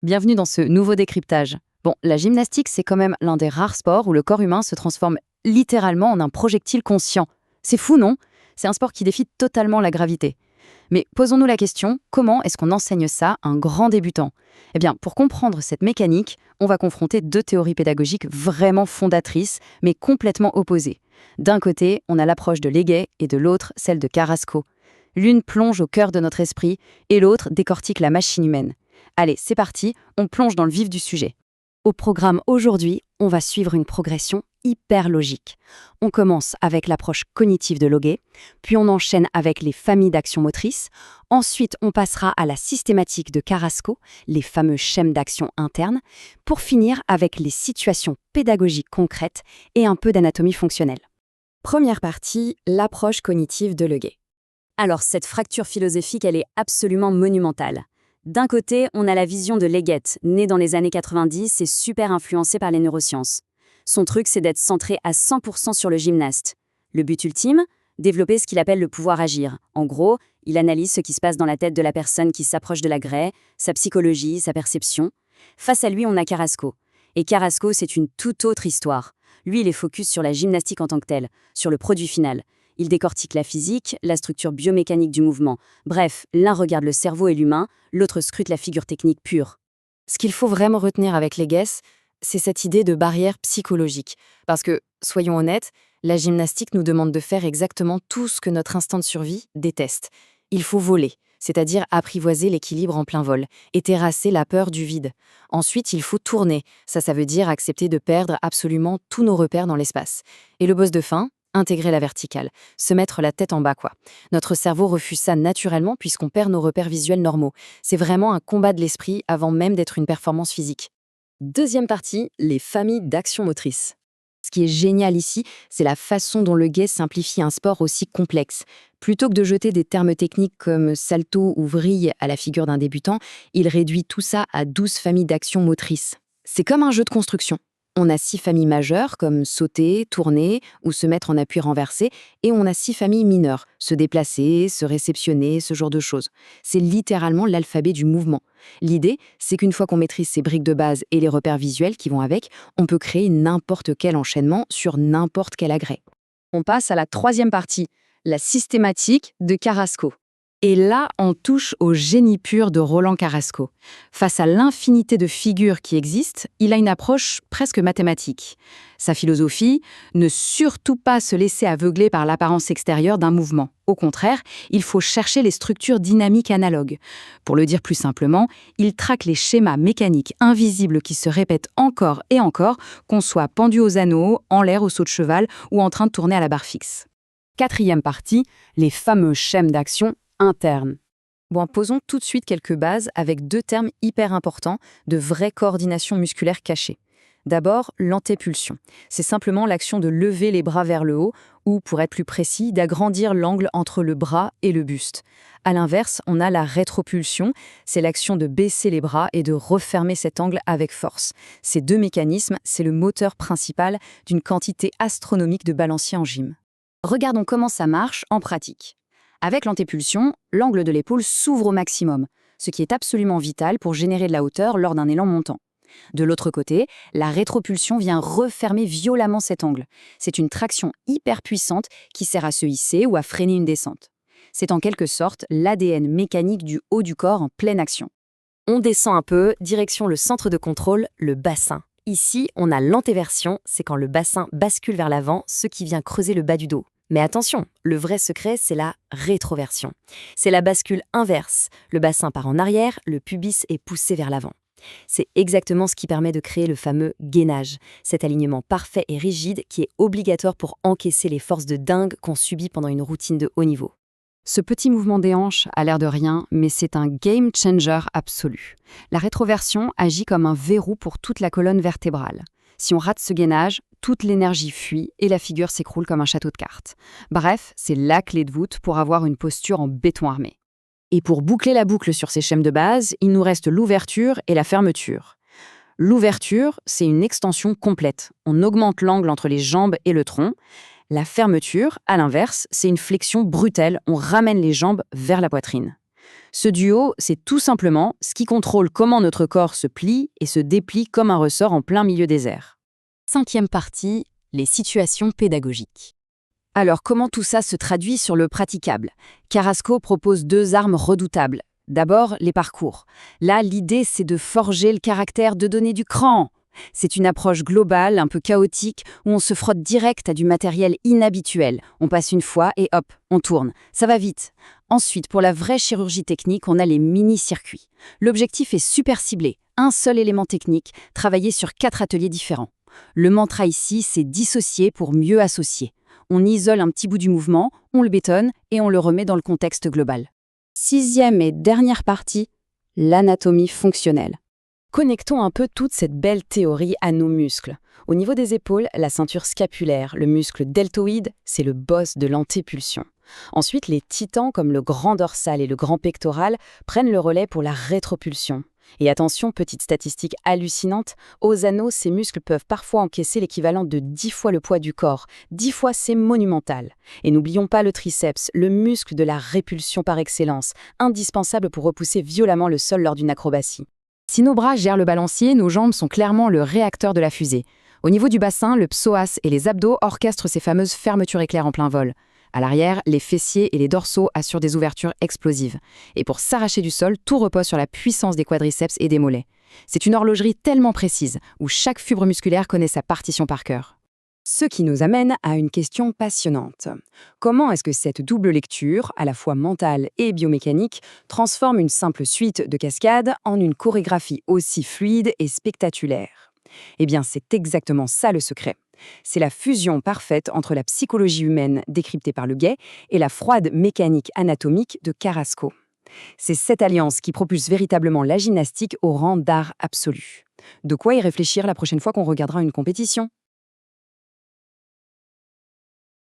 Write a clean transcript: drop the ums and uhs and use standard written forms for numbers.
Bienvenue dans ce nouveau décryptage. Bon, la gymnastique, c'est quand même l'un des rares sports où le corps humain se transforme littéralement en un projectile conscient. C'est fou, non? C'est un sport qui défie totalement la gravité. Mais posons-nous la question, comment est-ce qu'on enseigne ça à un grand débutant? Eh bien, pour comprendre cette mécanique, on va confronter deux théories pédagogiques vraiment fondatrices, mais complètement opposées. D'un côté, on a l'approche de Leguet et de l'autre, celle de Carrasco. L'une plonge au cœur de notre esprit et l'autre décortique la machine humaine. Allez, c'est parti, on plonge dans le vif du sujet. Au programme aujourd'hui, on va suivre une progression hyper logique. On commence avec l'approche cognitive de Leguet, puis on enchaîne avec les familles d'actions motrices. Ensuite, on passera à la systématique de Carrasco, les fameux schèmes d'action internes, pour finir avec les situations pédagogiques concrètes et un peu d'anatomie fonctionnelle. Première partie, l'approche cognitive de Leguet. Alors, cette fracture philosophique, elle est absolument monumentale. D'un côté, on a la vision de Leggett, né dans les années 90 et super influencé par les neurosciences. Son truc, c'est d'être centré à 100% sur le gymnaste. Le but ultime? Développer ce qu'il appelle le pouvoir agir. En gros, il analyse ce qui se passe dans la tête de la personne qui s'approche de la grès, sa psychologie, sa perception. Face à lui, on a Carrasco. Et Carrasco, c'est une toute autre histoire. Lui, il est focus sur la gymnastique en tant que telle, sur le produit final. Il décortique la physique, la structure biomécanique du mouvement. Bref, l'un regarde le cerveau et l'humain, l'autre scrute la figure technique pure. Ce qu'il faut vraiment retenir avec Leguet, c'est cette idée de barrière psychologique. Parce que, soyons honnêtes, la gymnastique nous demande de faire exactement tout ce que notre instinct de survie déteste. Il faut voler, c'est-à-dire apprivoiser l'équilibre en plein vol, et terrasser la peur du vide. Ensuite, il faut tourner. Ça veut dire accepter de perdre absolument tous nos repères dans l'espace. Et le boss de fin? Intégrer la verticale, se mettre la tête en bas, quoi. Notre cerveau refuse ça naturellement puisqu'on perd nos repères visuels normaux. C'est vraiment un combat de l'esprit avant même d'être une performance physique. Deuxième partie, les familles d'actions motrices. Ce qui est génial ici, c'est la façon dont Leguet simplifie un sport aussi complexe. Plutôt que de jeter des termes techniques comme salto ou vrille à la figure d'un débutant, il réduit tout ça à 12 familles d'actions motrices. C'est comme un jeu de construction. On a 6 familles majeures, comme sauter, tourner ou se mettre en appui renversé, et on a 6 familles mineures, se déplacer, se réceptionner, ce genre de choses. C'est littéralement l'alphabet du mouvement. L'idée, c'est qu'une fois qu'on maîtrise ces briques de base et les repères visuels qui vont avec, on peut créer n'importe quel enchaînement sur n'importe quel agrès. On passe à la troisième partie, la systématique de Carrasco. Et là, on touche au génie pur de Roland Carrasco. Face à l'infinité de figures qui existent, il a une approche presque mathématique. Sa philosophie, ne surtout pas se laisser aveugler par l'apparence extérieure d'un mouvement. Au contraire, il faut chercher les structures dynamiques analogues. Pour le dire plus simplement, il traque les schémas mécaniques invisibles qui se répètent encore et encore, qu'on soit pendu aux anneaux, en l'air au saut de cheval ou en train de tourner à la barre fixe. Quatrième partie, les fameux schèmes d'action interne. Bon, posons tout de suite quelques bases avec deux termes hyper importants de vraie coordination musculaire cachée. D'abord, l'antépulsion. C'est simplement l'action de lever les bras vers le haut ou, pour être plus précis, d'agrandir l'angle entre le bras et le buste. À l'inverse, on a la rétropulsion. C'est l'action de baisser les bras et de refermer cet angle avec force. Ces deux mécanismes, c'est le moteur principal d'une quantité astronomique de balanciers en gym. Regardons comment ça marche en pratique. Avec l'antépulsion, l'angle de l'épaule s'ouvre au maximum, ce qui est absolument vital pour générer de la hauteur lors d'un élan montant. De l'autre côté, la rétropulsion vient refermer violemment cet angle. C'est une traction hyper puissante qui sert à se hisser ou à freiner une descente. C'est en quelque sorte l'ADN mécanique du haut du corps en pleine action. On descend un peu, direction le centre de contrôle, le bassin. Ici, on a l'antéversion, c'est quand le bassin bascule vers l'avant, ce qui vient creuser le bas du dos. Mais attention, le vrai secret, c'est la rétroversion. C'est la bascule inverse. Le bassin part en arrière, le pubis est poussé vers l'avant. C'est exactement ce qui permet de créer le fameux gainage, cet alignement parfait et rigide qui est obligatoire pour encaisser les forces de dingue qu'on subit pendant une routine de haut niveau. Ce petit mouvement des hanches a l'air de rien, mais c'est un game changer absolu. La rétroversion agit comme un verrou pour toute la colonne vertébrale. Si on rate ce gainage, toute l'énergie fuit et la figure s'écroule comme un château de cartes. Bref, c'est la clé de voûte pour avoir une posture en béton armé. Et pour boucler la boucle sur ces schèmes de base, il nous reste l'ouverture et la fermeture. L'ouverture, c'est une extension complète. On augmente l'angle entre les jambes et le tronc. La fermeture, à l'inverse, c'est une flexion brutale. On ramène les jambes vers la poitrine. Ce duo, c'est tout simplement ce qui contrôle comment notre corps se plie et se déplie comme un ressort en plein milieu des airs. 5e partie, les situations pédagogiques. Alors, comment tout ça se traduit sur le praticable? Carrasco propose 2 armes redoutables. D'abord, les parcours. Là, l'idée, c'est de forger le caractère, de donner du cran. C'est une approche globale, un peu chaotique, où on se frotte direct à du matériel inhabituel. On passe une fois et hop, on tourne. Ça va vite. Ensuite, pour la vraie chirurgie technique, on a les mini-circuits. L'objectif est super ciblé. Un seul élément technique, travaillé sur 4 ateliers différents. Le mantra ici, c'est dissocier pour mieux associer. On isole un petit bout du mouvement, on le bétonne et on le remet dans le contexte global. 6e et dernière partie, l'anatomie fonctionnelle. Connectons un peu toute cette belle théorie à nos muscles. Au niveau des épaules, la ceinture scapulaire, le muscle deltoïde, c'est le boss de l'antépulsion. Ensuite, les titans comme le grand dorsal et le grand pectoral prennent le relais pour la rétropulsion. Et attention, petite statistique hallucinante, aux anneaux, ces muscles peuvent parfois encaisser l'équivalent de 10 fois le poids du corps. 10 fois, c'est monumental. Et n'oublions pas le triceps, le muscle de la répulsion par excellence, indispensable pour repousser violemment le sol lors d'une acrobatie. Si nos bras gèrent le balancier, nos jambes sont clairement le réacteur de la fusée. Au niveau du bassin, le psoas et les abdos orchestrent ces fameuses fermetures éclairs en plein vol. À l'arrière, les fessiers et les dorsaux assurent des ouvertures explosives. Et pour s'arracher du sol, tout repose sur la puissance des quadriceps et des mollets. C'est une horlogerie tellement précise, où chaque fibre musculaire connaît sa partition par cœur. Ce qui nous amène à une question passionnante. Comment est-ce que cette double lecture, à la fois mentale et biomécanique, transforme une simple suite de cascades en une chorégraphie aussi fluide et spectaculaire? Eh bien, c'est exactement ça le secret. C'est la fusion parfaite entre la psychologie humaine décryptée par Le Guay et la froide mécanique anatomique de Carrasco. C'est cette alliance qui propulse véritablement la gymnastique au rang d'art absolu. De quoi y réfléchir la prochaine fois qu'on regardera une compétition.